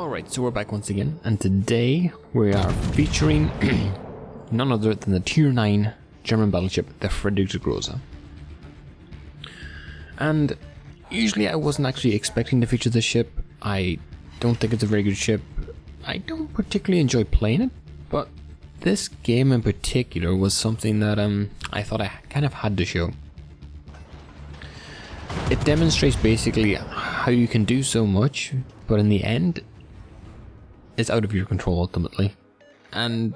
Alright, so we're back once again, and today we are featuring none other than the Tier 9 German battleship, the Friedrich Der Große. And usually I wasn't actually expecting to feature this ship. I don't think it's a very good ship. I don't particularly enjoy playing it, but this game in particular was something that I thought I kind of had to show. It demonstrates basically how you can do so much, but in the end, it's out of your control ultimately. And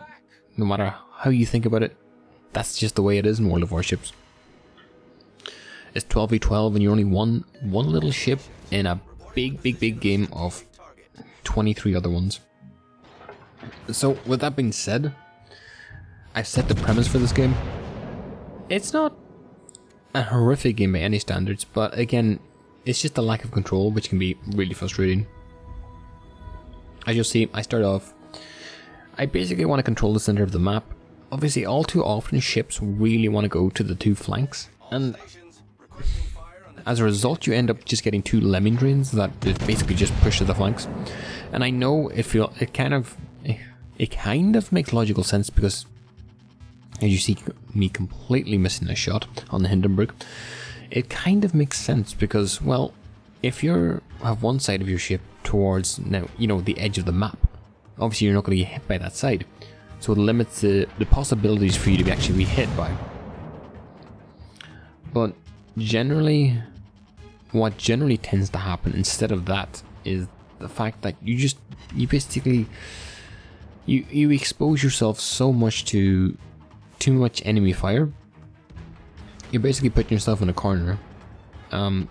no matter how you think about it, that's just the way it is in World of Warships. It's 12v12 and you're only one little ship in a big game of 23 other ones. So with that being said, I've set the premise for this game. It's not a horrific game by any standards, but again, it's just the lack of control which can be really frustrating. As you'll see, I start off, I basically want to control the center of the map. Obviously, all too often ships really want to go to the two flanks, and as a result you end up just getting two lemming drains that basically just push to the flanks. And I know it kind of makes logical sense, because as you see me completely missing a shot on the Hindenburg, it kind of makes sense because, well, if you have one side of your ship towards, now, you know, the edge of the map, obviously you're not going to get hit by that side, so it limits the possibilities for you to actually be hit by. But generally, what generally tends to happen instead of that is the fact that you basically you expose yourself so much to too much enemy fire. You're basically putting yourself in a corner, and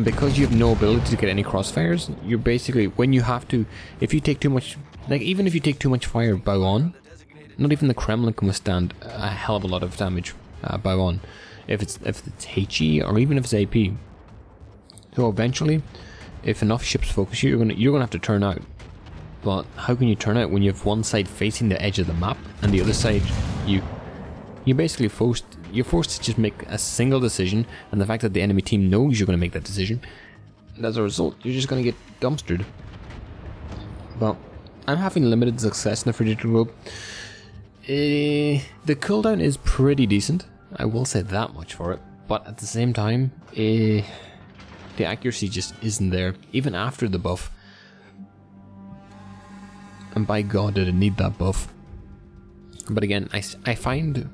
because you have no ability to get any crossfires, you're basically, when you have to, if you take too much, like even if you take too much fire bow on, not even the Kremlin can withstand a hell of a lot of damage bow on, if it's HE or even if it's AP. So eventually, if enough ships focus you, you're gonna have to turn out. But how can you turn out when you have one side facing the edge of the map and the other side you're basically forced to just make a single decision, and the fact that the enemy team knows you're going to make that decision, and as a result you're just going to get dumpstered. But I'm having limited success in the Friedrich Der Große. The cooldown is pretty decent, I will say that much for it, but at the same time the accuracy just isn't there even after the buff. And by God did it need that buff. But again, I find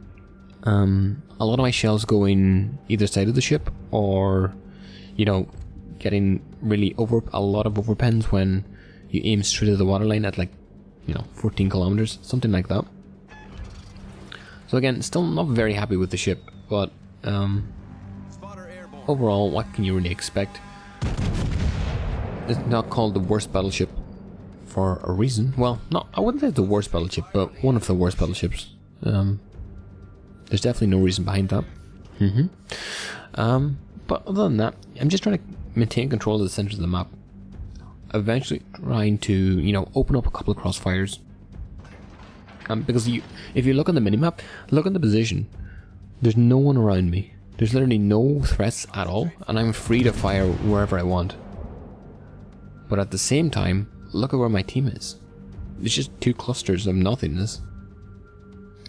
a lot of my shells going either side of the ship, or, you know, getting really a lot of overpens when you aim straight at the waterline at, like, you know, 14 kilometers, something like that. So again, still not very happy with the ship, but overall, what can you really expect? It's not called the worst battleship for a reason. Well, no, I wouldn't say it's the worst battleship, but one of the worst battleships. There's definitely no reason behind that. But other than that, I'm just trying to maintain control of the center of the map. Eventually trying to, you know, open up a couple of crossfires. Because if you look on the minimap, look at the position, there's no one around me. There's literally no threats at all, and I'm free to fire wherever I want. But at the same time, look at where my team is. It's just two clusters of nothingness.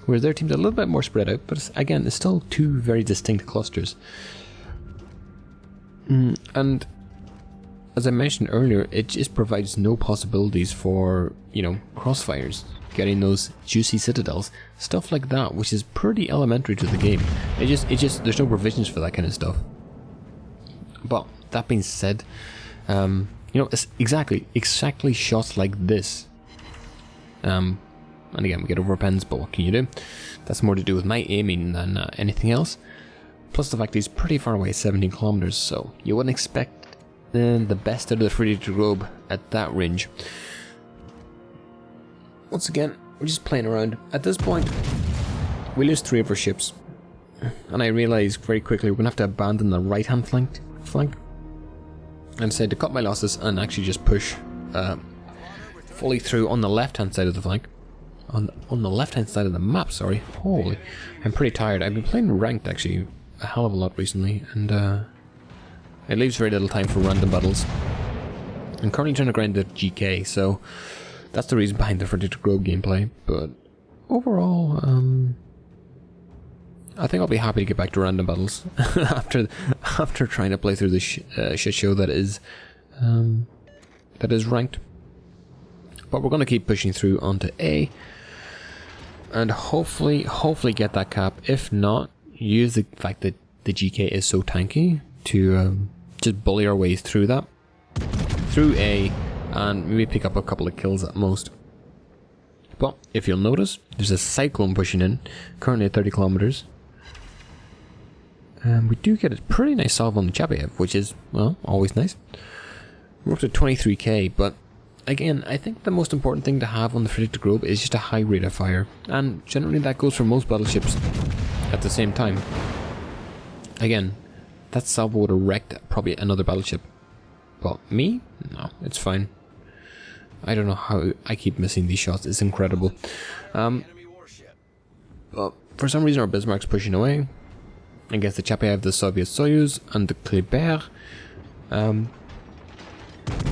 Whereas their team's a little bit more spread out, but again, it's still two very distinct clusters. And as I mentioned earlier, it just provides no possibilities for, you know, crossfires, getting those juicy citadels, stuff like that, which is pretty elementary to the game. It just there's no provisions for that kind of stuff. But that being said, you know, it's exactly shots like this. And again, we get overpens, but what can you do? That's more to do with my aiming than anything else. Plus the fact he's pretty far away, 17 kilometers, so you wouldn't expect the best out of the Friedrich Der Große at that range. Once again, we're just playing around. At this point, we lose 3 of our ships, and I realised very quickly we're going to have to abandon the right-hand flank, and decided to cut my losses and actually just push fully through on the left-hand side of the flank. On the left-hand side of the map, sorry. Holy, I'm pretty tired. I've been playing ranked actually a hell of a lot recently, and it leaves very little time for random battles. I'm currently trying to grind the GK, so that's the reason behind the Friedrich Der Große gameplay. But overall, I think I'll be happy to get back to random battles after trying to play through the shit show that is ranked. But we're going to keep pushing through onto A, and hopefully get that cap. If not, use the fact that the GK is so tanky to just bully our ways through that, through A, and maybe pick up a couple of kills at most. But if you'll notice, there's a cyclone pushing in, currently at 30 kilometers. And we do get a pretty nice salve on the Chapayev, which is, well, always nice. We're up to 23k, but again, I think the most important thing to have on the Friedrich Der Große is just a high rate of fire, and generally that goes for most battleships at the same time. Again, that salvo would have wrecked probably another battleship, but me? No, it's fine. I don't know how I keep missing these shots, it's incredible. But for some reason our Bismarck's pushing away against the Chapayev, the Soviet Soyuz, and the Kleber.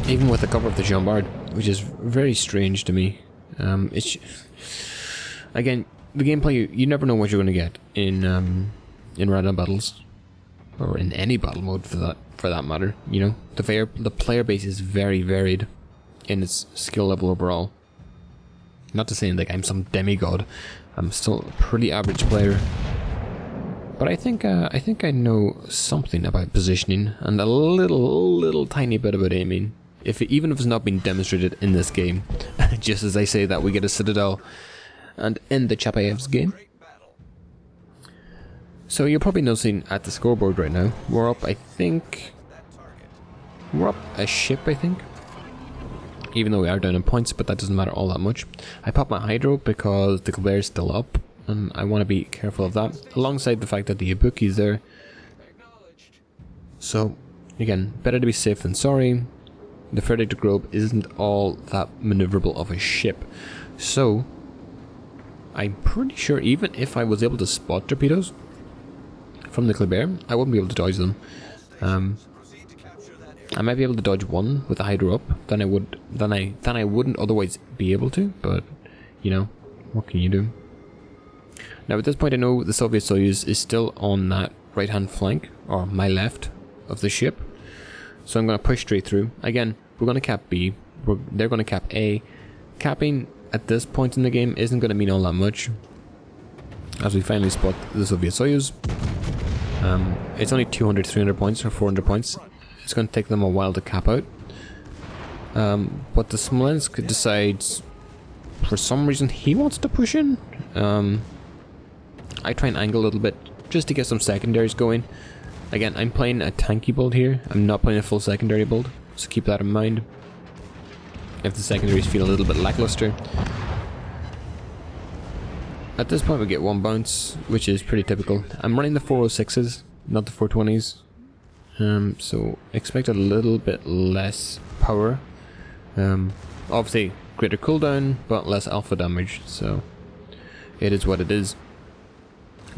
Even with the cover of the Jean Bart, which is very strange to me. It's again, the gameplay, you never know what you're going to get in random battles, or in any battle mode for that matter. You know, the player base is very varied in its skill level overall. Not to say like I'm some demigod, I'm still a pretty average player. But I think I know something about positioning and a little tiny bit about aiming. Even if it's not been demonstrated in this game. Just as I say that, we get a Citadel and end the Chapayev's game. So you're probably noticing at the scoreboard right now, we're up, I think, we're up a ship, I think. Even though we are down in points, but that doesn't matter all that much. I popped my Hydro because the Colbert is still up, and I want to be careful of that, alongside the fact that the Ibuki is there. So, again, better to be safe than sorry. The Friedrich Der Große isn't all that maneuverable of a ship. So, I'm pretty sure even if I was able to spot torpedoes from the Kleber, I wouldn't be able to dodge them. I might be able to dodge one with the Hydro up than I wouldn't otherwise be able to, but you know, what can you do? Now at this point I know the Soviet Soyuz is still on that right hand flank, or my left, of the ship. So I'm going to push straight through. Again, we're going to cap B, they're going to cap A. Capping at this point in the game isn't going to mean all that much, as we finally spot the Soviet Soyuz. It's only 200, 300 points or 400 points. It's going to take them a while to cap out. But the Smolensk decides, for some reason, he wants to push in. I try and angle a little bit just to get some secondaries going. Again, I'm playing a tanky build here. I'm not playing a full secondary build, so keep that in mind. If the secondaries feel a little bit lackluster. At this point we get one bounce, which is pretty typical. I'm running the 406s, not the 420s. So expect a little bit less power. Obviously greater cooldown, but less alpha damage, so it is what it is.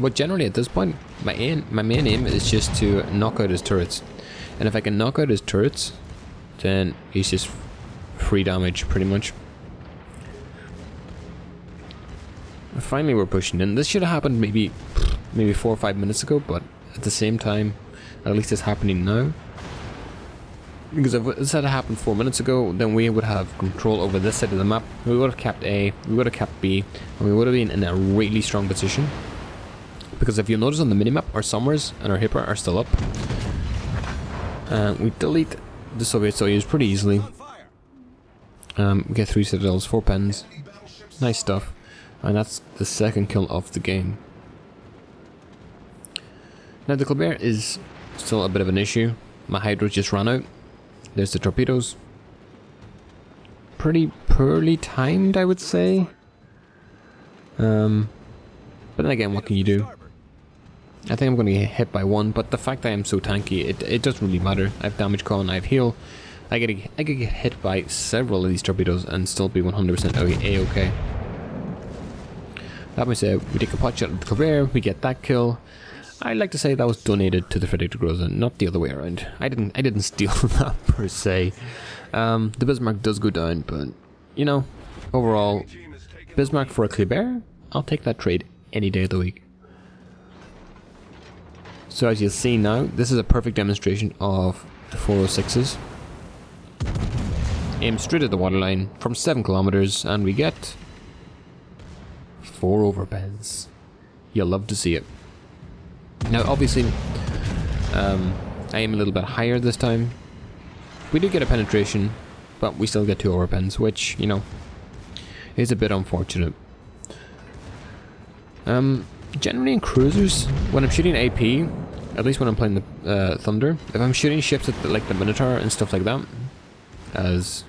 But generally at this point, my main aim is just to knock out his turrets. And if I can knock out his turrets, then he's just free damage pretty much. Finally we're pushing in. This should have happened maybe 4 or 5 minutes ago, but at the same time, at least it's happening now. Because if this had happened 4 minutes ago, then we would have control over this side of the map. We would have capped A, we would have capped B, and we would have been in a really strong position. Because if you'll notice on the minimap, our Summers and our Hipper are still up. We delete the Soviet Soyuz pretty easily. We get 3 Citadels, 4 pens. Nice stuff. And that's the second kill of the game. Now the Colbert is still a bit of an issue. My Hydro just ran out. There's the torpedoes. Pretty poorly timed, I would say. But then again, what can you do? I think I'm going to get hit by one, but the fact that I am so tanky, it doesn't really matter. I have damage con, I have heal. I could get hit by several of these torpedoes and still be 100% A-okay. That being said, we take a pot shot at the Colbert, we get that kill, I like to say that was donated to the Friedrich Der Große, not the other way around. I didn't steal that per se. The Bismarck does go down, but you know, overall, Bismarck for a Kleber, I'll take that trade any day of the week. So as you'll see now, this is a perfect demonstration of the 406s. Aim straight at the waterline from 7 kilometers, and we get 4 overpens. You'll love to see it. Now obviously, I aim a little bit higher this time. We do get a penetration, but we still get 2 overpens, which, you know, is a bit unfortunate. Generally in cruisers, when I'm shooting AP, at least when I'm playing the Thunder, if I'm shooting ships at like the Minotaur and stuff like that, as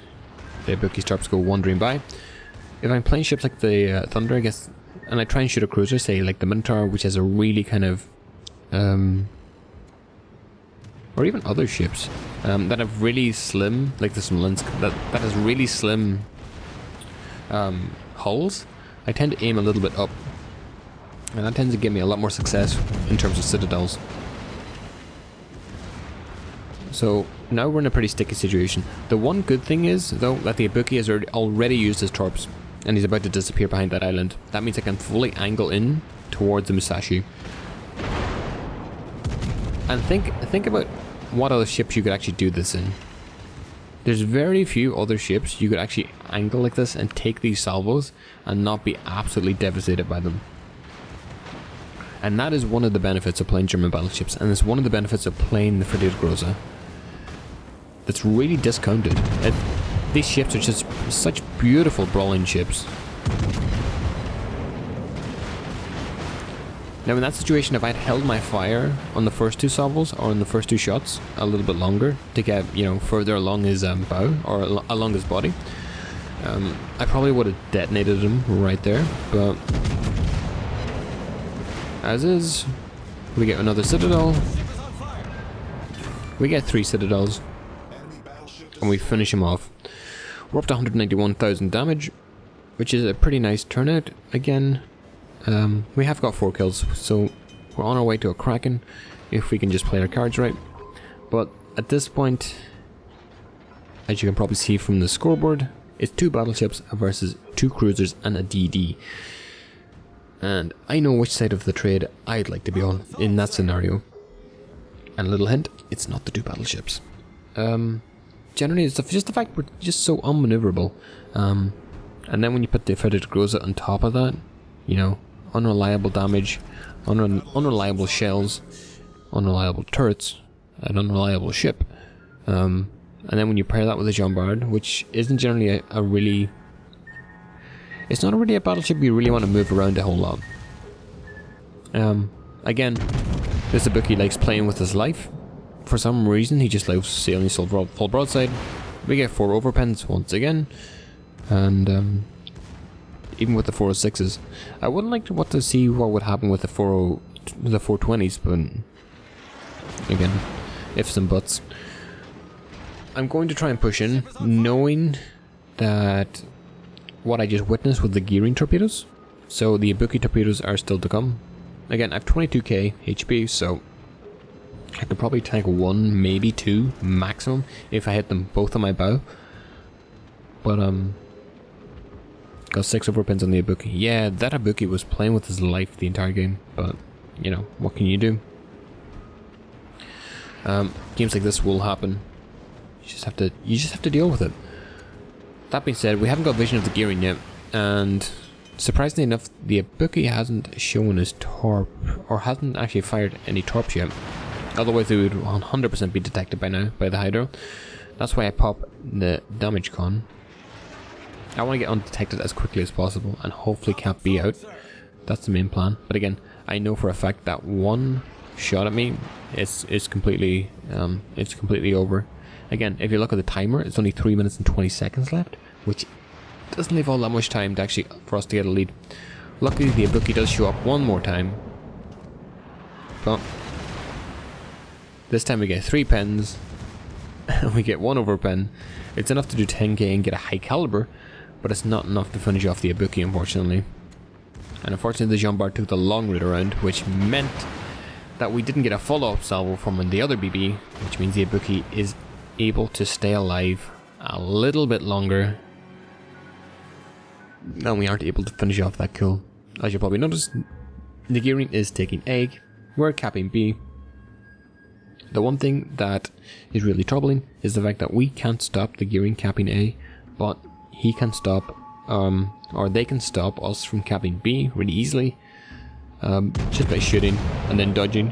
the Bookie Starps go wandering by, if I'm playing ships like the Thunder, I guess, and I try and shoot a cruiser, say like the Minotaur, which has a really kind of, or even other ships that have really slim, like the Smolensk, that has really slim hulls, I tend to aim a little bit up, and that tends to give me a lot more success in terms of citadels. So now we're in a pretty sticky situation. The one good thing is, though, that the Ibuki has already used his torps, and he's about to disappear behind that island. That means I can fully angle in towards the Musashi. And think about what other ships you could actually do this in. There's very few other ships you could actually angle like this and take these salvos and not be absolutely devastated by them. And that is one of the benefits of playing German battleships, and it's one of the benefits of playing the Friedrich Der Große. That's really discounted. These ships are just such beautiful brawling ships. Now in that situation, if I'd held my fire on the first 2 salvos or on the first 2 shots a little bit longer to get, you know, further along his bow or along his body, I probably would have detonated him right there. But as is, we get another citadel. We get 3 citadels, and we finish him off. We're up to 191,000 damage, which is a pretty nice turnout. Again, we have got 4 kills, so we're on our way to a Kraken if we can just play our cards right. But at this point, as you can probably see from the scoreboard, it's 2 battleships versus 2 cruisers and a DD. And I know which side of the trade I'd like to be on in that scenario. And a little hint, it's not the 2 battleships. Generally, it's just the fact we're just so unmaneuverable. And then when you put the Friedrich Der Große on top of that, you know, unreliable damage, unreliable shells, unreliable turrets, an unreliable ship. And then when you pair that with a Jean Bart, which isn't generally a really... It's not really a battleship you really want to move around a whole lot. Again, this Ibuki likes playing with his life. For some reason, he just loves sailing full broadside. We get 4 overpens once again. And even with the 406s. I would like to see what would happen with the 420s, but again, ifs and buts. I'm going to try and push in, knowing that what I just witnessed with the gearing torpedoes. So the Ibuki torpedoes are still to come. Again, I have 22k HP, so I could probably tank 1, maybe 2 maximum if I hit them both on my bow. But got 6 overpins on the Ibuki. Yeah, that Ibuki was playing with his life the entire game, but you know, what can you do? Games like this will happen. You just have to deal with it. That being said, we haven't got vision of the gearing yet, and surprisingly enough, the Ibuki hasn't shown his torp, or hasn't actually fired any torps yet. Otherwise they would 100% be detected by now by the Hydro. That's why I pop the damage con. I want to get undetected as quickly as possible and hopefully cap B out. That's the main plan. But again, I know for a fact that one shot at me is completely over. Again, if you look at the timer, it's only 3 minutes and 20 seconds left, which doesn't leave all that much time to actually for us to get a lead. Luckily, the Ibuki does show up one more time, but this time we get 3 pens and we get 1 overpen. It's enough to do 10k and get a high caliber, but it's not enough to finish off the Ibuki, unfortunately. And unfortunately, the Jean Bart took the long route around, which meant that we didn't get a follow-up salvo from the other BB, which means the Ibuki is able to stay alive a little bit longer, and we aren't able to finish off that kill. As you probably noticed, the gearing is taking A, we're capping B. The one thing that is really troubling is the fact that we can't stop the gearing capping A, but he can stop, or they can stop us from capping B really easily, just by shooting and then dodging.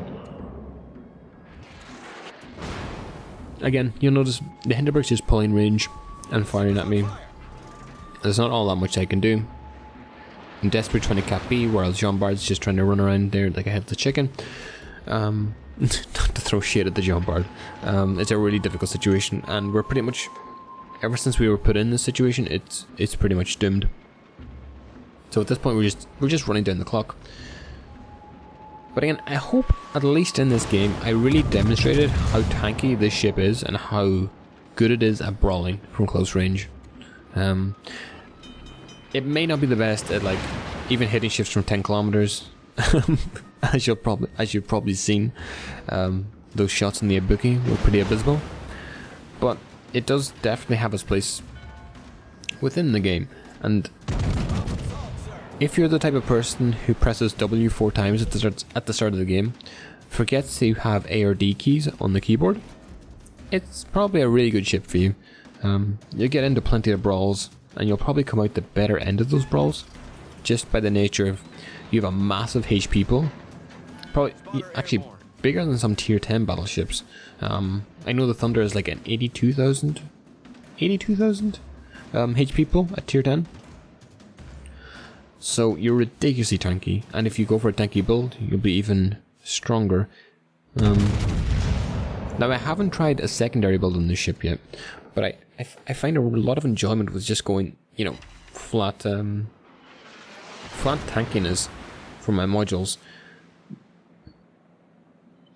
Again, you'll notice the Hindenburg's just pulling range and firing at me. There's not all that much I can do. I'm desperate trying to cap B, while Jean Bard's just trying to run around there like a headless chicken. Not to throw shade at the Jean Bard. It's a really difficult situation, and we're pretty much, ever since we were put in this situation, it's pretty much doomed. So at this point we're just running down the clock. But again, I hope at least in this game I really demonstrated how tanky this ship is and how good it is at brawling from close range. It may not be the best at like even hitting ships from 10 kilometers, as you've probably seen. Those shots in the Ibuki were pretty abysmal, but it does definitely have its place within the game. And if you're the type of person who presses W 4 times at the start of the game, forgets to have A or D keys on the keyboard, it's probably a really good ship for you. You'll get into plenty of brawls, and you'll probably come out the better end of those brawls, just by the nature of you have a massive HP pool, probably actually bigger than some tier 10 battleships. I know the Thunder is like an 82,000 HP pool at tier 10. So you're ridiculously tanky, and if you go for a tanky build, you'll be even stronger. Now I haven't tried a secondary build on this ship yet, but I find a lot of enjoyment with just going, you know, flat tankiness for my modules.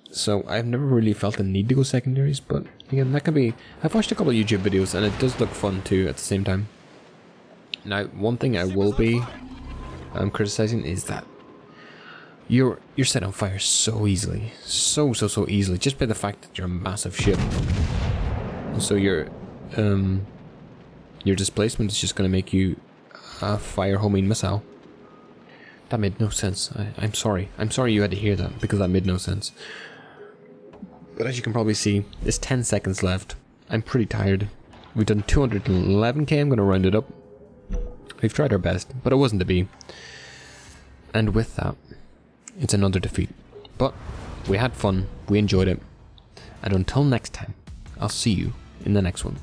So I've never really felt the need to go secondaries, but again, that can be. I've watched a couple of YouTube videos and it does look fun too at the same time. Now, one thing I will be criticizing is that you're set on fire so easily, so easily, just by the fact that you're a massive ship. So your displacement is just going to make you a fire homing missile. That made no sense. I'm sorry. I'm sorry you had to hear that, because that made no sense. But as you can probably see, there's 10 seconds left. I'm pretty tired. We've done 211k. I'm going to round it up. We've tried our best, but it wasn't to be. And with that, it's another defeat. But we had fun, we enjoyed it. And until next time, I'll see you in the next one.